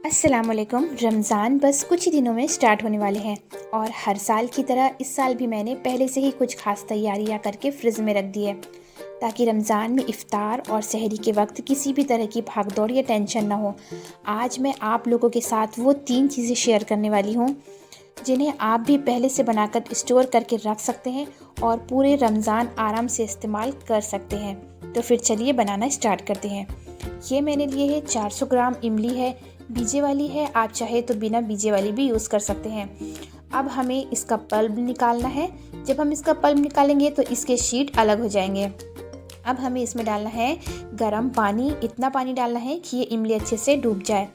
अस्सलामुअलैकुम। रमज़ान बस कुछ ही दिनों में स्टार्ट होने वाले हैं और हर साल की तरह इस साल भी मैंने पहले से ही कुछ खास तैयारियां करके फ्रिज में रख दी है ताकि रमज़ान में इफ़्तार और सहरी के वक्त किसी भी तरह की भागदौड़ या टेंशन ना हो। आज मैं आप लोगों के साथ वो 3 चीज़ें शेयर करने वाली हूँ जिन्हें आप भी पहले से बनाकर स्टोर करके रख सकते हैं और पूरे रमज़ान आराम से इस्तेमाल कर सकते हैं। तो फिर चलिए बनाना स्टार्ट करते हैं। ये मैंने लिए है 400 ग्राम इमली है, बीजे वाली है, आप चाहे तो बिना बीजे वाली भी यूज़ कर सकते हैं। अब हमें इसका पल्प निकालना है। जब हम इसका पल्प निकालेंगे तो इसके शीट अलग हो जाएंगे। अब हमें इसमें डालना है गरम पानी। इतना पानी डालना है कि ये इमली अच्छे से डूब जाए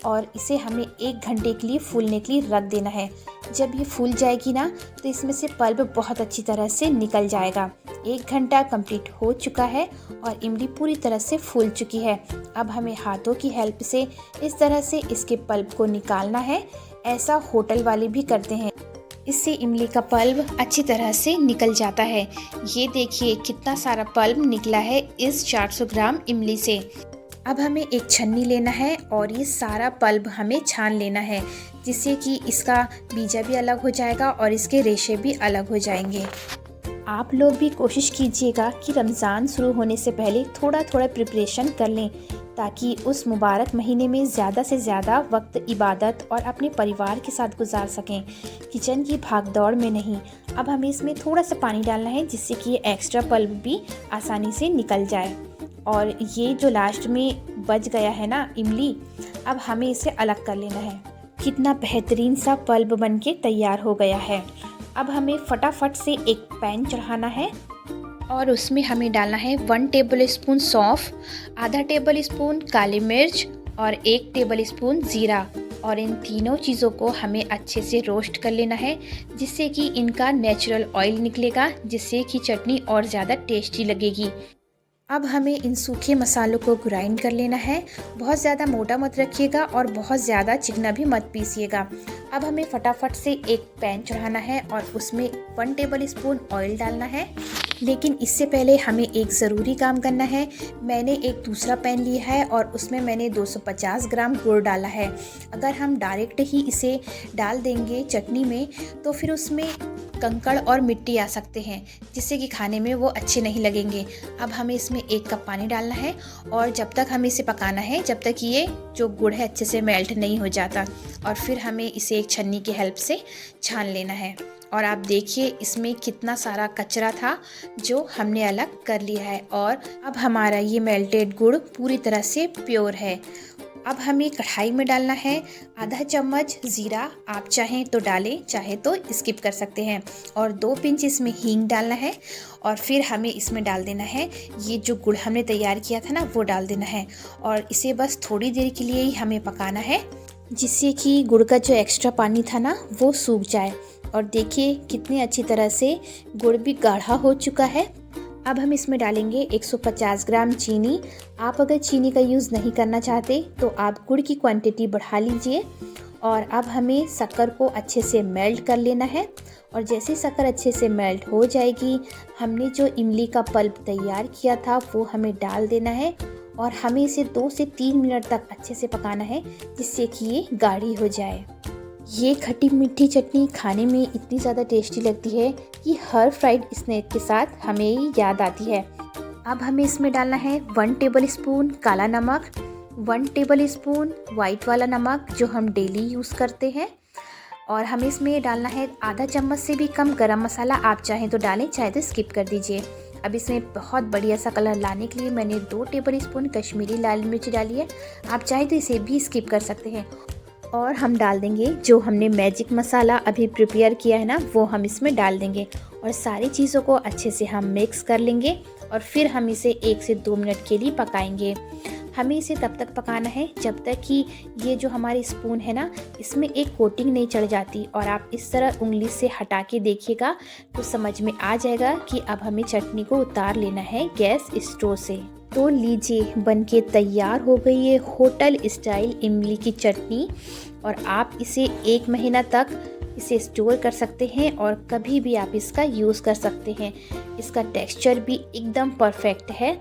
और इसे हमें 1 घंटे के लिए फूलने के लिए रख देना है। जब ये फूल जाएगी ना तो इसमें से पल्प बहुत अच्छी तरह से निकल जाएगा। 1 घंटा कंप्लीट हो चुका है और इमली पूरी तरह से फूल चुकी है। अब हमें हाथों की हेल्प से इस तरह से इसके पल्प को निकालना है। ऐसा होटल वाले भी करते हैं, इससे इमली का पल्प अच्छी तरह से निकल जाता है। ये देखिए कितना सारा पल्प निकला है इस 400 ग्राम इमली से। अब हमें एक छन्नी लेना है और ये सारा पल्प हमें छान लेना है, जिससे कि इसका बीजा भी अलग हो जाएगा और इसके रेशे भी अलग हो जाएंगे। आप लोग भी कोशिश कीजिएगा कि रमज़ान शुरू होने से पहले थोड़ा थोड़ा प्रिपरेशन कर लें ताकि उस मुबारक महीने में ज़्यादा से ज़्यादा वक्त इबादत और अपने परिवार के साथ गुजार सकें, किचन की भागदौड़ में नहीं। अब हमें इसमें थोड़ा सा पानी डालना है जिससे कि ये एक्स्ट्रा पल्प भी आसानी से निकल जाए। और ये जो लास्ट में बच गया है ना इमली, अब हमें इसे अलग कर लेना है। कितना बेहतरीन सा पल्प बन के तैयार हो गया है। अब हमें फटाफट से एक पैन चढ़ाना है और उसमें हमें डालना है 1 टेबल स्पून सौंफ, आधा टेबल स्पून काली मिर्च और 1 टेबल स्पून ज़ीरा। और इन तीनों चीज़ों को हमें अच्छे से रोस्ट कर लेना है जिससे कि इनका नेचुरल ऑयल निकलेगा, जिससे कि चटनी और ज़्यादा टेस्टी लगेगी। अब हमें इन सूखे मसालों को ग्राइंड कर लेना है। बहुत ज़्यादा मोटा मत रखिएगा और बहुत ज़्यादा चिकना भी मत पीसिएगा। अब हमें फटाफट से एक पैन चढ़ाना है और उसमें 1 टेबल स्पून ऑयल डालना है। लेकिन इससे पहले हमें एक ज़रूरी काम करना है। मैंने एक दूसरा पैन लिया है और उसमें मैंने 250 ग्राम गुड़ डाला है। अगर हम डायरेक्ट ही इसे डाल देंगे चटनी में तो फिर उसमें कंकड़ और मिट्टी आ सकते हैं, जिससे कि खाने में वो अच्छे नहीं लगेंगे। अब हमें इसमें 1 कप पानी डालना है और जब तक हमें इसे पकाना है जब तक ये जो गुड़ है अच्छे से मेल्ट नहीं हो जाता। और फिर हमें इसे एक छन्नी की हेल्प से छान लेना है। और आप देखिए इसमें कितना सारा कचरा था जो हमने अलग कर लिया है और अब हमारा ये मेल्टेड गुड़ पूरी तरह से प्योर है। अब हमें कढ़ाई में डालना है आधा चम्मच ज़ीरा। आप चाहें तो डालें, चाहे तो स्किप कर सकते हैं। और 2 पिंच इसमें हींग डालना है और फिर हमें इसमें डाल देना है ये जो गुड़ हमने तैयार किया था ना, वो डाल देना है। और इसे बस थोड़ी देर के लिए ही हमें पकाना है, जिससे कि गुड़ का जो एक्स्ट्रा पानी था ना वो सूख जाए। और देखिए कितनी अच्छी तरह से गुड़ भी गाढ़ा हो चुका है। अब हम इसमें डालेंगे 150 ग्राम चीनी। आप अगर चीनी का यूज़ नहीं करना चाहते तो आप गुड़ की क्वांटिटी बढ़ा लीजिए। और अब हमें शक्कर को अच्छे से मेल्ट कर लेना है। और जैसे शक्कर अच्छे से मेल्ट हो जाएगी, हमने जो इमली का पल्प तैयार किया था वो हमें डाल देना है और हमें इसे 2 से 3 मिनट तक अच्छे से पकाना है, जिससे कि ये गाढ़ी हो जाए। ये खट्टी मीठी चटनी खाने में इतनी ज़्यादा टेस्टी लगती है कि हर फ्राइड स्नैक के साथ हमें याद आती है। अब हमें इसमें डालना है 1 टेबल स्पून काला नमक, 1 टेबल स्पून वाइट वाला नमक जो हम डेली यूज़ करते हैं। और हमें इसमें डालना है आधा चम्मच से भी कम गरम मसाला। आप चाहें तो डालें, चाहे तो स्किप कर दीजिए। अब इसमें बहुत बढ़िया सा कलर लाने के लिए मैंने 2 टेबल स्पून कश्मीरी लाल मिर्च डाली है। आप चाहें तो इसे भी स्किप कर सकते हैं। और हम डाल देंगे जो हमने मैजिक मसाला अभी प्रिपेयर किया है ना, वो हम इसमें डाल देंगे और सारी चीज़ों को अच्छे से हम मिक्स कर लेंगे। और फिर हम इसे 1 से 2 मिनट के लिए पकाएंगे। हमें इसे तब तक पकाना है जब तक कि ये जो हमारी स्पून है ना, इसमें एक कोटिंग नहीं चढ़ जाती। और आप इस तरह उंगली से हटा के देखिएगा तो समझ में आ जाएगा कि अब हमें चटनी को उतार लेना है गैस स्टोव से। तो लीजिए बनके तैयार हो गई है होटल स्टाइल इमली की चटनी। और आप इसे 1 महीना तक इसे स्टोर कर सकते हैं और कभी भी आप इसका यूज़ कर सकते हैं। इसका टेक्सचर भी एकदम परफेक्ट है।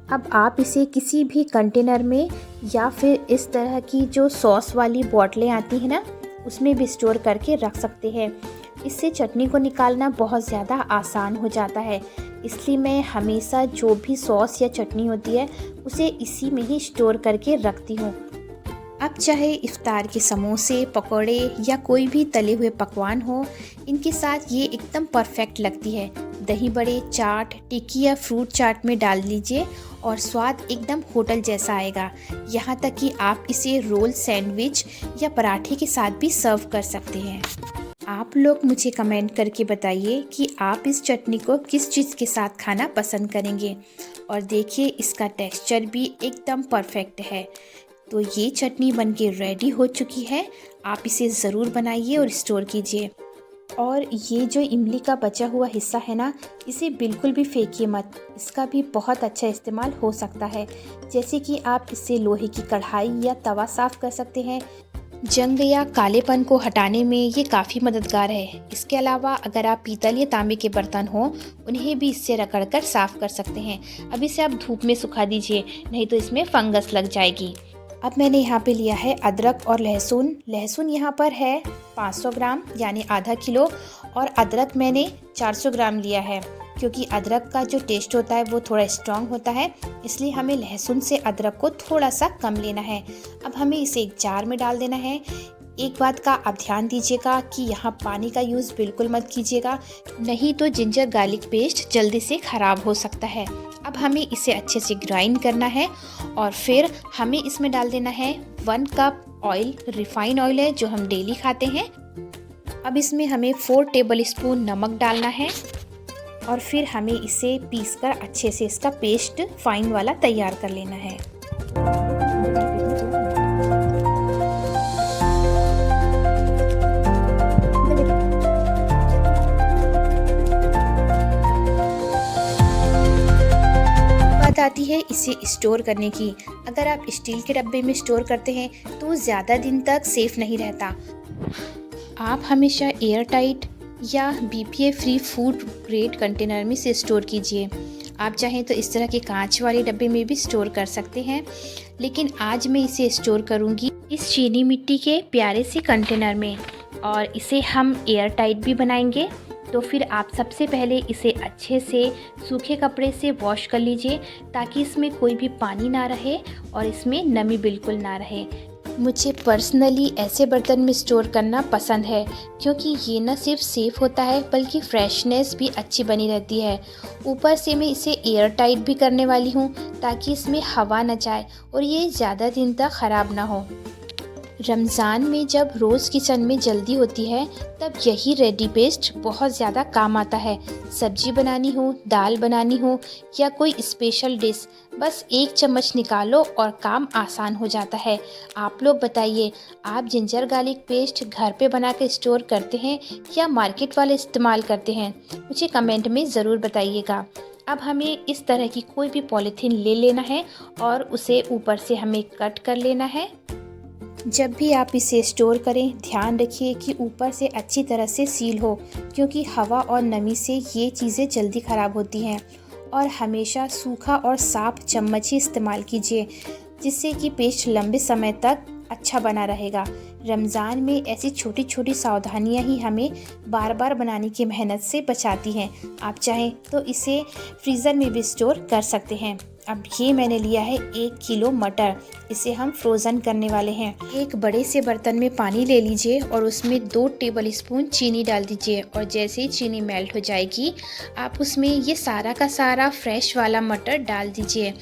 अब आप इसे किसी भी कंटेनर में या फिर इस तरह की जो सॉस वाली बॉटलें आती हैं ना, उसमें भी स्टोर करके रख सकते हैं। इससे चटनी को निकालना बहुत ज़्यादा आसान हो जाता है, इसलिए मैं हमेशा जो भी सॉस या चटनी होती है उसे इसी में ही स्टोर करके रखती हूँ। अब चाहे इफ्तार के समोसे, पकौड़े या कोई भी तले हुए पकवान हो, इनके साथ ये एकदम परफेक्ट लगती है। दही बड़े, चाट, टिक्की या फ्रूट चाट में डाल लीजिए और स्वाद एकदम होटल जैसा आएगा। यहाँ तक कि आप इसे रोल, सैंडविच या पराठे के साथ भी सर्व कर सकते हैं। आप लोग मुझे कमेंट करके बताइए कि आप इस चटनी को किस चीज़ के साथ खाना पसंद करेंगे। और देखिए, इसका टेक्सचर भी एकदम परफेक्ट है। तो ये चटनी बनके रेडी हो चुकी है। आप इसे ज़रूर बनाइए और स्टोर कीजिए। और ये जो इमली का बचा हुआ हिस्सा है ना, इसे बिल्कुल भी फेंकिए मत। इसका भी बहुत अच्छा इस्तेमाल हो सकता है। जैसे कि आप इससे लोहे की कढ़ाई या तवा साफ़ कर सकते हैं। जंग या कालेपन को हटाने में ये काफ़ी मददगार है। इसके अलावा अगर आप पीतल या तांबे के बर्तन हो, उन्हें भी इससे रगड़कर साफ़ कर सकते हैं। अब इसे आप धूप में सुखा दीजिए, नहीं तो इसमें फंगस लग जाएगी। अब मैंने यहाँ पे लिया है अदरक और लहसुन। लहसुन यहाँ पर है 500 ग्राम यानी आधा किलो, और अदरक मैंने 400 ग्राम लिया है। क्योंकि अदरक का जो टेस्ट होता है वो थोड़ा स्ट्रॉन्ग होता है, इसलिए हमें लहसुन से अदरक को थोड़ा सा कम लेना है। अब हमें इसे एक जार में डाल देना है। एक बात का आप ध्यान दीजिएगा कि यहाँ पानी का यूज़ बिल्कुल मत कीजिएगा, नहीं तो जिंजर गार्लिक पेस्ट जल्दी से ख़राब हो सकता है। अब हमें इसे अच्छे से ग्राइंड करना है और फिर हमें इसमें डाल देना है 1 कप ऑयल। रिफाइंड ऑयल है जो हम डेली खाते हैं। अब इसमें हमें 4 टेबल स्पून नमक डालना है और फिर हमें इसे पीसकर अच्छे से इसका पेस्ट फाइन वाला तैयार कर लेना है। बात आती है इसे स्टोर करने की। अगर आप स्टील के डब्बे में स्टोर करते हैं तो ज़्यादा दिन तक सेफ नहीं रहता। आप हमेशा एयर टाइट या BPA free food grade container में इसे स्टोर कीजिए। आप चाहें तो इस तरह के कांच वाले डब्बे में भी स्टोर कर सकते हैं, लेकिन आज मैं इसे स्टोर करूंगी इस चीनी मिट्टी के प्यारे से कंटेनर में, और इसे हम एयर टाइट भी बनाएंगे। तो फिर आप सबसे पहले इसे अच्छे से सूखे कपड़े से वॉश कर लीजिए, ताकि इसमें कोई भी पानी ना रहे और इसमें नमी बिल्कुल ना रहे। मुझे पर्सनली ऐसे बर्तन में स्टोर करना पसंद है, क्योंकि ये न सिर्फ सेफ़ होता है बल्कि फ्रेशनेस भी अच्छी बनी रहती है। ऊपर से मैं इसे एयर टाइट भी करने वाली हूँ, ताकि इसमें हवा न जाए और ये ज़्यादा दिन तक ख़राब ना हो। रमज़ान में जब रोज़ किचन में जल्दी होती है, तब यही रेडी पेस्ट बहुत ज़्यादा काम आता है। सब्जी बनानी हो, दाल बनानी हो या कोई स्पेशल डिश, बस 1 चम्मच निकालो और काम आसान हो जाता है। आप लोग बताइए, आप जिंजर गार्लिक पेस्ट घर पे बना के स्टोर करते हैं या मार्केट वाले इस्तेमाल करते हैं? मुझे कमेंट में ज़रूर बताइएगा। अब हमें इस तरह की कोई भी पॉलीथीन ले लेना है और उसे ऊपर से हमें कट कर लेना है। जब भी आप इसे स्टोर करें, ध्यान रखिए कि ऊपर से अच्छी तरह से सील हो, क्योंकि हवा और नमी से ये चीज़ें जल्दी ख़राब होती हैं। और हमेशा सूखा और साफ चम्मच ही इस्तेमाल कीजिए, जिससे कि पेस्ट लंबे समय तक अच्छा बना रहेगा। रमज़ान में ऐसी छोटी छोटी सावधानियां ही हमें बार बार बनाने की मेहनत से बचाती हैं। आप चाहें तो इसे फ्रीज़र में भी स्टोर कर सकते हैं। अब ये मैंने लिया है 1 किलो मटर, इसे हम फ्रोज़न करने वाले हैं। एक बड़े से बर्तन में पानी ले लीजिए और उसमें 2 टेबल स्पून चीनी डाल दीजिए, और जैसे ही चीनी मेल्ट हो जाएगी, आप उसमें ये सारा का सारा फ्रेश वाला मटर डाल दीजिए,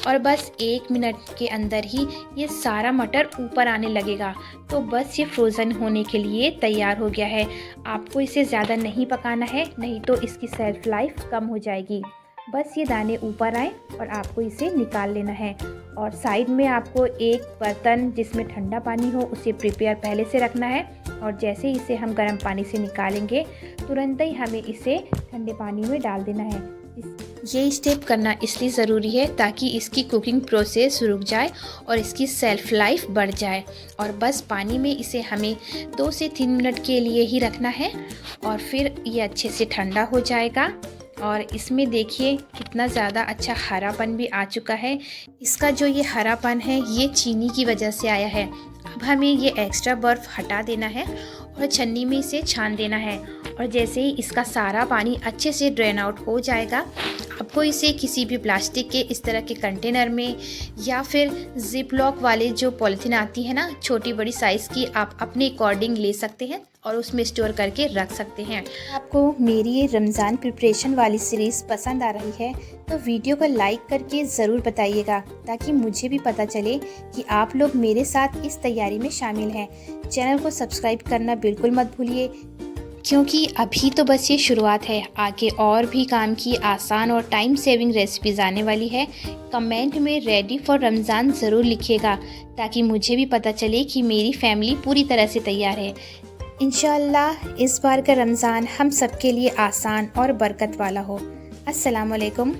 और बस 1 मिनट के अंदर ही ये सारा मटर ऊपर आने लगेगा। तो बस ये फ्रोज़न होने के लिए तैयार हो गया है। आपको इसे ज़्यादा नहीं पकाना है, नहीं तो इसकी सेल्फ लाइफ कम हो जाएगी। बस ये दाने ऊपर आए और आपको इसे निकाल लेना है। और साइड में आपको एक बर्तन जिसमें ठंडा पानी हो, उसे प्रिपेयर पहले से रखना है। और जैसे ही इसे हम गर्म पानी से निकालेंगे, तुरंत ही हमें इसे ठंडे पानी में डाल देना है। ये स्टेप करना इसलिए ज़रूरी है ताकि इसकी कुकिंग प्रोसेस रुक जाए और इसकी सेल्फ लाइफ बढ़ जाए। और बस पानी में इसे हमें 2 से 3 मिनट के लिए ही रखना है, और फिर ये अच्छे से ठंडा हो जाएगा। और इसमें देखिए कितना ज़्यादा अच्छा हरापन भी आ चुका है। इसका जो ये हरापन है ये चीनी की वजह से आया है। अब हमें ये एक्स्ट्रा बर्फ़ हटा देना है और छन्नी में इसे छान देना है। और जैसे ही इसका सारा पानी अच्छे से ड्रेन आउट हो जाएगा, आपको इसे किसी भी प्लास्टिक के इस तरह के कंटेनर में या फिर जिप लॉक वाले जो पॉलीथीन आती है ना छोटी बड़ी साइज़ की, आप अपने अकॉर्डिंग ले सकते हैं और उसमें स्टोर करके रख सकते हैं। आपको मेरी ये रमज़ान प्रिपरेशन वाली सीरीज़ पसंद आ रही है तो वीडियो को लाइक करके ज़रूर बताइएगा, ताकि मुझे भी पता चले कि आप लोग मेरे साथ इस तैयारी में शामिल हैं। चैनल को सब्सक्राइब करना बिल्कुल मत भूलिए, क्योंकि अभी तो बस ये शुरुआत है। आगे और भी काम की आसान और टाइम सेविंग रेसिपीज़ आने वाली है। कमेंट में रेडी फॉर रमज़ान ज़रूर लिखिएगा, ताकि मुझे भी पता चले कि मेरी फैमिली पूरी तरह से तैयार है। इंशाअल्लाह इस बार का रमज़ान हम सबके लिए आसान और बरकत वाला हो। अस्सलाम वालेकुम।